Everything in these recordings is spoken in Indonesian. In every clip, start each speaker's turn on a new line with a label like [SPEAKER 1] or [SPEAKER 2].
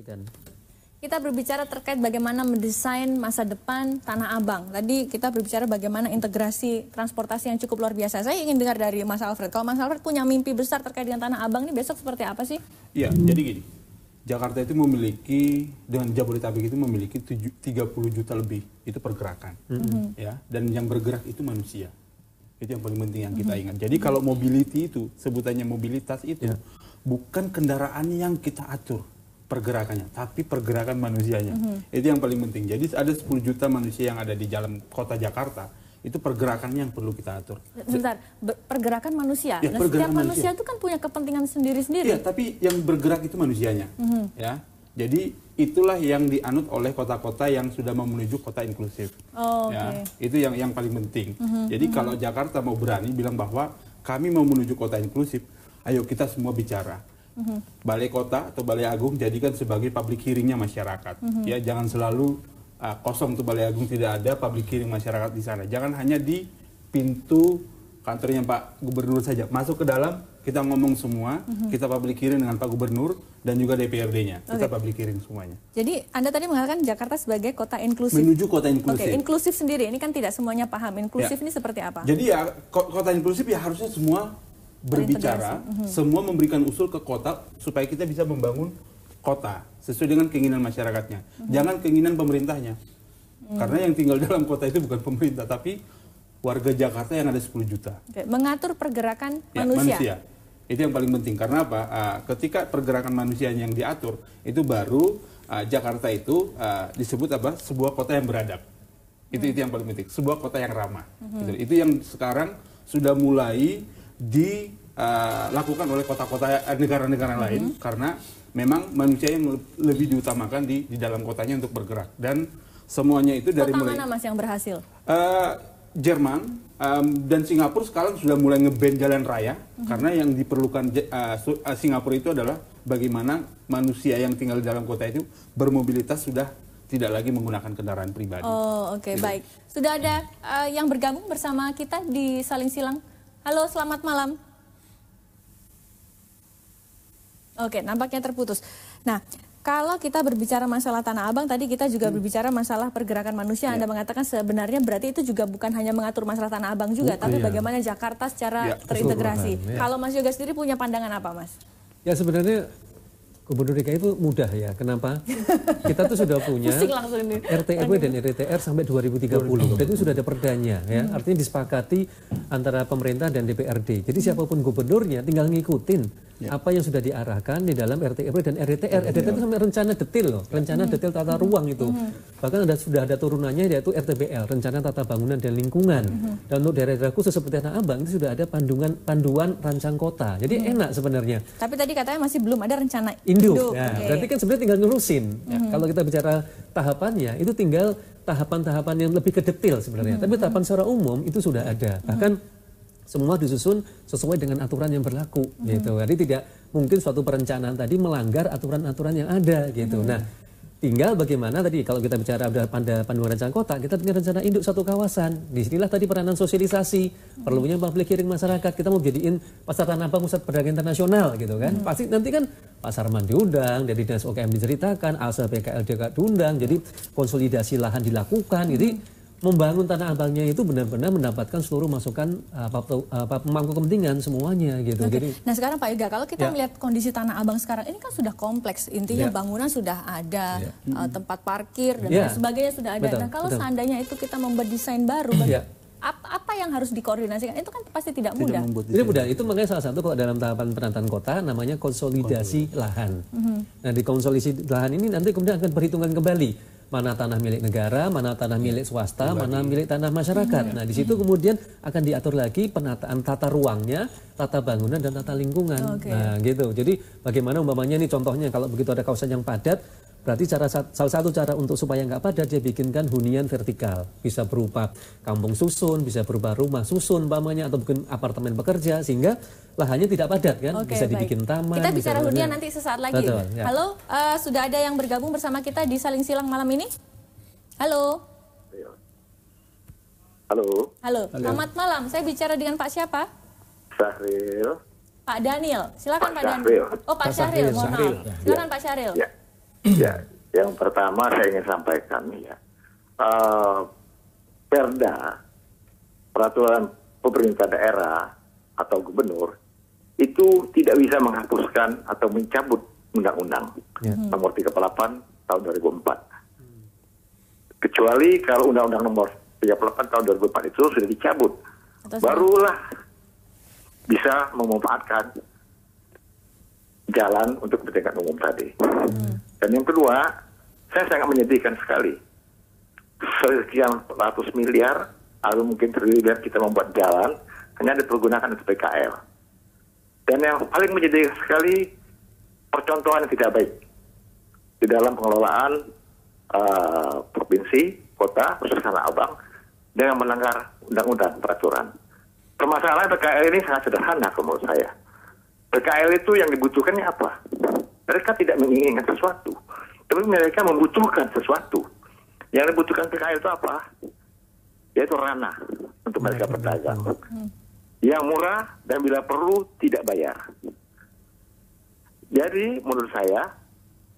[SPEAKER 1] Dan
[SPEAKER 2] kita berbicara terkait bagaimana mendesain masa depan Tanah Abang. Tadi kita berbicara bagaimana integrasi transportasi yang cukup luar biasa. Saya ingin dengar dari Mas Alfred. Kalau Mas Alfred punya mimpi besar terkait dengan Tanah Abang ini besok seperti apa sih?
[SPEAKER 3] Iya, jadi gini. Jakarta itu memiliki, dengan Jabodetabek itu memiliki 30 juta lebih. Itu pergerakan. Ya, dan yang bergerak itu manusia. Itu yang paling penting yang kita ingat. Jadi kalau mobility itu, sebutannya mobilitas itu, bukan kendaraan yang kita atur pergerakannya, tapi pergerakan manusianya. Itu yang paling penting. Jadi ada 10 juta manusia yang ada di dalam kota Jakarta, itu pergerakannya yang perlu kita atur.
[SPEAKER 2] Sebentar, pergerakan manusia.
[SPEAKER 3] Ya,
[SPEAKER 2] nah, setiap manusia itu kan punya kepentingan sendiri-sendiri.
[SPEAKER 3] Iya, tapi yang bergerak itu manusianya. Ya. Jadi itulah yang dianut oleh kota-kota yang sudah menuju kota inklusif. Ya, itu yang paling penting. Jadi kalau Jakarta mau berani bilang bahwa kami mau menuju kota inklusif, ayo kita semua bicara. Balai kota atau balai agung jadikan sebagai public hearingnya masyarakat. Ya, jangan selalu kosong tuh balai agung, tidak ada public hearing masyarakat di sana. Jangan hanya di pintu kantornya Pak Gubernur saja. Masuk ke dalam, kita ngomong semua, kita public hearing dengan Pak Gubernur dan juga DPRD-nya. Kita public hearing semuanya.
[SPEAKER 2] Jadi Anda tadi mengatakan Jakarta sebagai kota inklusif.
[SPEAKER 3] Menuju kota inklusif.
[SPEAKER 2] Oke, inklusif sendiri ini kan tidak semuanya paham. Inklusif ini seperti apa?
[SPEAKER 3] Jadi ya kota inklusif ya harusnya semua berbicara, semua memberikan usul ke kota supaya kita bisa membangun kota sesuai dengan keinginan masyarakatnya. Jangan keinginan pemerintahnya. Karena yang tinggal dalam kota itu bukan pemerintah, tapi warga Jakarta yang ada 10 juta.
[SPEAKER 2] Oke, mengatur pergerakan
[SPEAKER 3] ya, manusia. Itu yang paling penting. Karena apa? Ketika pergerakan manusia yang diatur, itu baru Jakarta itu disebut apa? Sebuah kota yang beradab. Itu yang paling penting. Sebuah kota yang ramah. Itu yang sekarang sudah mulai dilakukan oleh kota-kota negara-negara lain, karena memang manusia yang lebih diutamakan di dalam kotanya untuk bergerak. Dan semuanya itu dari
[SPEAKER 2] mulai... Kota mana Mas yang berhasil?
[SPEAKER 3] Jerman dan Singapura sekarang sudah mulai nge-ban jalan raya, karena yang diperlukan Singapura itu adalah bagaimana manusia yang tinggal di dalam kota itu bermobilitas, sudah tidak lagi menggunakan kendaraan pribadi.
[SPEAKER 2] Oh, oke, baik. Sudah ada yang bergabung bersama kita di Saling Silang. Halo, selamat malam. Oke, nampaknya terputus. Nah, kalau kita berbicara masalah Tanah Abang, tadi kita juga berbicara masalah pergerakan manusia. Anda mengatakan sebenarnya berarti itu juga bukan hanya mengatur masalah Tanah Abang juga, tapi bagaimana Jakarta secara terintegrasi. Kalau Mas Yoga sendiri punya pandangan apa, Mas?
[SPEAKER 1] Ya sebenarnya Gubernur DKI itu mudah ya. Kenapa? Kita tuh sudah punya RT/RW dan RTR sampai 2030. Dan itu sudah ada perdanya ya. Artinya disepakati antara pemerintah dan DPRD. Jadi siapapun gubernurnya tinggal ngikutin apa yang sudah diarahkan di dalam RT/RW dan RTR. RTR itu sampai rencana detail loh. Rencana detail tata ruang itu. Bahkan sudah ada turunannya, yaitu RTBL, rencana tata bangunan dan lingkungan. Dan untuk daerah-daerah khusus seperti Tanah Abang itu sudah ada panduan rancang kota. Jadi enak sebenarnya.
[SPEAKER 2] Tapi tadi katanya masih belum ada rencana
[SPEAKER 1] induk. Ya, berarti kan sebenarnya tinggal ngurusin. Ya, kalau kita bicara tahapannya, itu tinggal tahapan-tahapan yang lebih ke detail sebenarnya. Tapi tahapan secara umum itu sudah ada. Bahkan semua disusun sesuai dengan aturan yang berlaku. Gitu. Jadi tidak mungkin suatu perencanaan tadi melanggar aturan-aturan yang ada. Gitu. Nah, tinggal bagaimana tadi kalau kita bicara pada panduan rancang kota, kita punya rencana induk satu kawasan. Disinilah tadi peranan sosialisasi, perlunya public hearing masyarakat. Kita mau jadiin pasar Tanah Abang pusat perdagangan internasional gitu kan. Pasti nanti kan Pasar Man diundang, dari Dinas UKM diceritakan, ALSA BKLDK diundang, jadi konsolidasi lahan dilakukan. Jadi membangun Tanah Abangnya itu benar-benar mendapatkan seluruh masukan pemangku kepentingan semuanya gitu. Jadi,
[SPEAKER 2] nah sekarang Pak Yoga, kalau kita melihat kondisi Tanah Abang sekarang ini kan sudah kompleks, intinya bangunan sudah ada, tempat parkir dan lain sebagainya sudah ada. Nah kalau seandainya itu kita membuat desain baru, apa yang harus dikoordinasikan? Itu kan pasti tidak mudah.
[SPEAKER 1] Tidak mudah. Itu makanya salah satu kalau dalam tahapan penataan kota namanya konsolidasi lahan. Nah di konsolidasi lahan ini nanti kemudian akan perhitungan kembali. Mana tanah milik negara, mana tanah milik swasta, mana milik tanah masyarakat. Nah di situ kemudian akan diatur lagi penataan tata ruangnya, tata bangunan dan tata lingkungan. Nah gitu. Jadi bagaimana umpamanya ini contohnya kalau begitu ada kawasan yang padat, berarti salah satu cara untuk supaya nggak padat dia bikinkan hunian vertikal. Bisa berupa kampung susun, bisa berupa rumah susun umpamanya, atau bikin apartemen pekerja sehingga lahannya tidak padat kan. Bisa dibikin taman.
[SPEAKER 2] Kita bicara hunian nanti sesaat lagi.
[SPEAKER 1] Betul,
[SPEAKER 2] Halo, sudah ada yang bergabung bersama kita di Saling Silang malam ini? Halo. Halo. Selamat malam. Saya bicara dengan Pak siapa?
[SPEAKER 4] Syahril.
[SPEAKER 2] Pak Daniel. Silakan Pak Daniel. Oh Pak Syahril. Mohon maaf. Silakan Pak Syahril.
[SPEAKER 4] Ya. Ya, yang pertama saya ingin sampaikan ya, Perda, peraturan pemerintah daerah atau gubernur itu tidak bisa menghapuskan atau mencabut undang-undang nomor 38 tahun 2004. Kecuali kalau undang-undang nomor 38 tahun 2004 itu sudah dicabut, barulah bisa memanfaatkan jalan untuk kepentingan umum tadi. Dan yang kedua, saya sangat menyedihkan sekali. Sekian ratus miliar, atau mungkin triliun kita membuat jalan, hanya dipergunakan untuk PKL. Dan yang paling menyedihkan sekali, percontohan yang tidak baik di dalam pengelolaan provinsi, kota, khusus Tanah Abang, dengan melanggar undang-undang peraturan. Permasalahan PKL ini sangat sederhana menurut saya. PKL itu yang dibutuhkannya apa? Mereka tidak menginginkan sesuatu, tapi mereka membutuhkan sesuatu. Yang dibutuhkan PKL itu apa? Yaitu ranah untuk mereka berdagang. Yang murah dan bila perlu tidak bayar. Jadi menurut saya,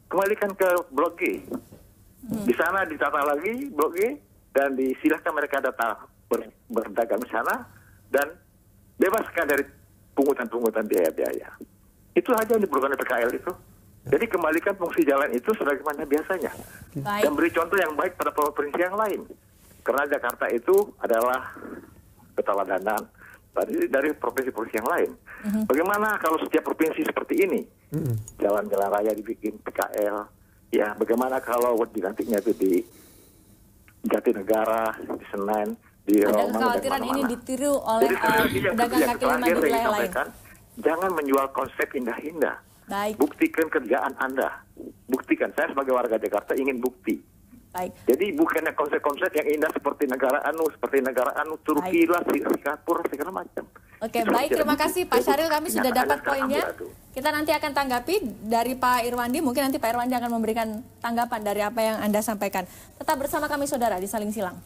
[SPEAKER 4] kembalikan ke Blok G. Di sana ditata lagi Blok G, dan disilahkan mereka datang berdagang di sana, dan bebaskan dari pungutan-pungutan biaya-biaya. Itu aja yang diperlukan PKL itu. Jadi kembalikan fungsi jalan itu sebagaimana biasanya.
[SPEAKER 2] Baik.
[SPEAKER 4] Dan beri contoh yang baik pada provinsi yang lain. Karena Jakarta itu adalah keteladanan dari provinsi-provinsi yang lain. Bagaimana kalau setiap provinsi seperti ini? Jalan-jalan raya dibikin PKL. Ya, bagaimana kalau nantinya itu di Jatinegara, di Senen, di
[SPEAKER 2] ada
[SPEAKER 4] Roma,
[SPEAKER 2] kekhawatiran ini ditiru oleh pedagang kaki lima di wilayah lain.
[SPEAKER 4] Jangan menjual konsep indah-indah.
[SPEAKER 2] Baik.
[SPEAKER 4] Buktikan kerjaan Anda. Buktikan. Saya sebagai warga Jakarta ingin bukti.
[SPEAKER 2] Baik.
[SPEAKER 4] Jadi bukannya konsep-konsep yang indah seperti negara anu, Turki lah, Singapura, segala macam.
[SPEAKER 2] Oke,
[SPEAKER 4] Itu
[SPEAKER 2] baik. Terima kasih Pak Syahril. Kami sudah dapat
[SPEAKER 4] sekarang
[SPEAKER 2] poinnya.
[SPEAKER 4] ambil.
[SPEAKER 2] Kita nanti akan tanggapi dari Pak Irwandi. Mungkin nanti Pak Irwandi akan memberikan tanggapan dari apa yang Anda sampaikan. Tetap bersama kami, saudara, di Saling Silang.